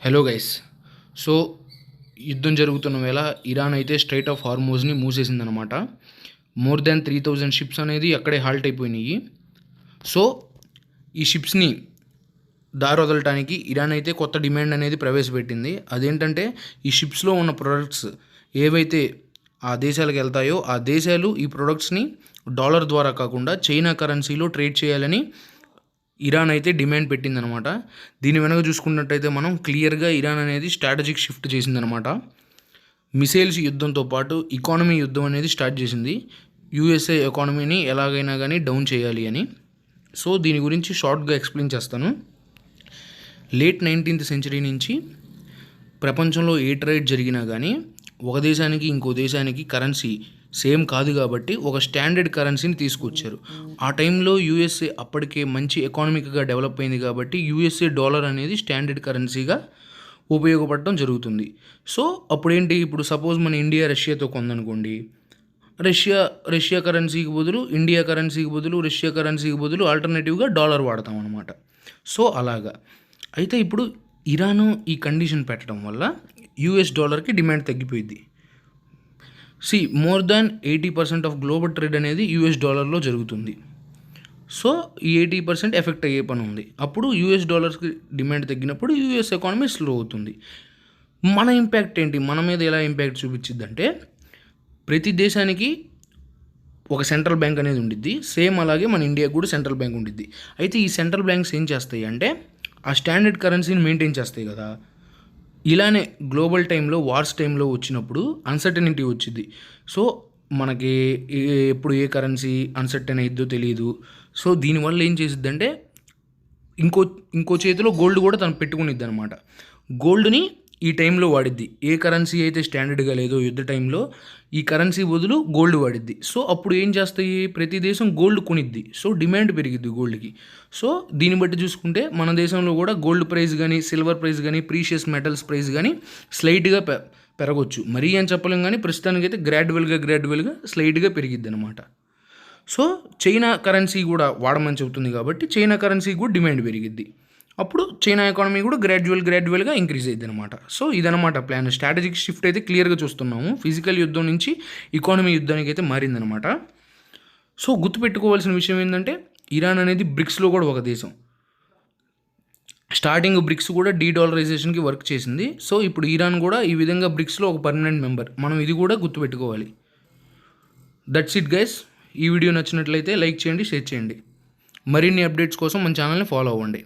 Hello guys. So యుద్ధం జరుగుతున్న వేళ ఇరాన్ అయితే స్ట్రైట్ ఆఫ్ హార్మోజ్ని మూసేసిందనమాట. మోర్ దాన్ 3000 షిప్స్ అనేది అక్కడే హాల్ట్ అయిపోయినాయి. సో ఈ షిప్స్ని దారొదలటానికి ఇరాన్ అయితే కొత్త డిమాండ్ అనేది ప్రవేశపెట్టింది. అదేంటంటే ఈ షిప్స్లో ఉన్న ప్రొడక్ట్స్ ఏవైతే ఆ దేశాలకు వెళ్తాయో ఆ దేశాలు ఈ ప్రొడక్ట్స్ని డాలర్ ద్వారా కాకుండా చైనా కరెన్సీలో ట్రేడ్ చేయాలని ఇరాన్ అయితే డిమాండ్ పెట్టిందనమాట. దీని వెనక చూసుకున్నట్టయితే మనం క్లియర్గా ఇరాన్ అనేది స్ట్రాటజిక్ షిఫ్ట్ చేసిందనమాట. మిసైల్స్ యుద్ధంతో పాటు ఎకానమీ యుద్ధం అనేది స్టార్ట్ చేసింది. యూఎస్ఏ ఎకానమీని ఎలాగైనా కానీ డౌన్ చేయాలి అని. సో దీని గురించి షార్ట్గా ఎక్స్ప్లెయిన్ చేస్తాను. లేట్ 19th సెంచరీ నుంచి ప్రపంచంలో ఏ ట్రేడ్ జరిగినా కానీ ఒక దేశానికి ఇంకో దేశానికి కరెన్సీ సేమ్ కాదు కాబట్టి ఒక స్టాండర్డ్ కరెన్సీని తీసుకొచ్చారు. ఆ టైంలో యూఎస్ఏ అప్పటికే మంచి ఎకానమిక్గా డెవలప్ అయింది కాబట్టి యూఎస్ఏ డాలర్ అనేది స్టాండర్డ్ కరెన్సీగా ఉపయోగపడటం జరుగుతుంది. సో అప్పుడేంటి, ఇప్పుడు సపోజ్ మన ఇండియా రష్యాతో కొందనుకోండి, రష్యా కరెన్సీకి బదులు ఇండియా కరెన్సీకి బదులు రష్యా కరెన్సీకి బదులు ఆల్టర్నేటివ్గా డాలర్ వాడతాం అనమాట. సో అలాగా అయితే ఇప్పుడు ఇరాను ఈ కండిషన్ పెట్టడం వల్ల యూఎస్ డాలర్కి డిమాండ్ తగ్గిపోయింది. More than 80% of global trade అనేది యూఎస్ డాలర్లో జరుగుతుంది. సో ఈ 80% ఎఫెక్ట్ అయ్యే పని ఉంది. అప్పుడు యూఎస్ డాలర్స్కి డిమాండ్ తగ్గినప్పుడు యూఎస్ ఎకానమీ స్లో అవుతుంది. మన ఇంపాక్ట్ ఏంటి, మన మీద ఎలా ఇంపాక్ట్ చూపించిద్దంటే, ప్రతి దేశానికి ఒక సెంట్రల్ బ్యాంక్ అనేది ఉండిద్ది. సేమ్ అలాగే మన ఇండియాకి కూడా సెంట్రల్ బ్యాంక్ ఉండిద్ది. అయితే ఈ సెంట్రల్ బ్యాంక్స్ ఏం చేస్తాయి అంటే ఆ స్టాండర్డ్ కరెన్సీని మెయింటైన్ చేస్తాయి కదా. ఇలానే గ్లోబల్ టైంలో వార్స్ టైంలో వచ్చినప్పుడు అన్సర్టనిటీ వచ్చింది. సో మనకి ఎప్పుడు ఏ కరెన్సీ అన్సర్టన్ అయిద్దో తెలియదు. సో దీనివల్ల ఏం చేసిద్దంటే ఇంకో చేతిలో గోల్డ్ కూడా తను పెట్టుకునిద్ది అనమాట. గోల్డ్ని ఈ టైంలో వాడిద్ది. ఏ కరెన్సీ అయితే స్టాండర్డ్గా లేదో యుద్ధ టైంలో ఈ కరెన్సీ బదులు గోల్డ్ వాడిద్ది. సో అప్పుడు ఏం చేస్తాయి, ప్రతి దేశం గోల్డ్ కొనిద్ది. సో డిమాండ్ పెరిగిద్ది గోల్డ్కి. సో దీన్ని బట్టి చూసుకుంటే మన దేశంలో కూడా గోల్డ్ ప్రైస్ కానీ సిల్వర్ ప్రైస్ కానీ ప్రీషియస్ మెటల్స్ ప్రైస్ కానీ స్లైట్గా పెరగవచ్చు. మరీ అని చెప్పలేం కానీ ప్రస్తుతానికైతే గ్రాడ్యువల్గా స్లైట్గా పెరిగిద్ది అనమాట. సో చైనా కరెన్సీ కూడా వాడమని చెబుతుంది కాబట్టి చైనా కరెన్సీ కూడా డిమాండ్ పెరిగిద్ది. అప్పుడు చైనా ఎకానమీ కూడా గ్రాడ్యువల్గా ఇంక్రీజ్ అయ్యింది అనమాట. సో ఇదనమాట ప్లాన్. స్ట్రాటజిక్ షిఫ్ట్ అయితే క్లియర్గా చూస్తున్నాము. ఫిజికల్ యుద్ధం నుంచి ఎకానమీ యుద్ధానికి అయితే మారిందనమాట. సో గుర్తుపెట్టుకోవాల్సిన విషయం ఏంటంటే ఇరాన్ అనేది బ్రిక్స్లో కూడా ఒక దేశం. స్టార్టింగ్ బ్రిక్స్ కూడా డీడాలరైజేషన్కి వర్క్ చేసింది. సో ఇప్పుడు ఇరాన్ కూడా ఈ విధంగా బ్రిక్స్లో ఒక పర్మనెంట్ మెంబర్. మనం ఇది కూడా గుర్తుపెట్టుకోవాలి. That's it guys. ఈ వీడియో నచ్చినట్లయితే లైక్ చేయండి, షేర్ చేయండి. మరిన్ని అప్డేట్స్ కోసం మన ఛానల్ని ఫాలో అవ్వండి.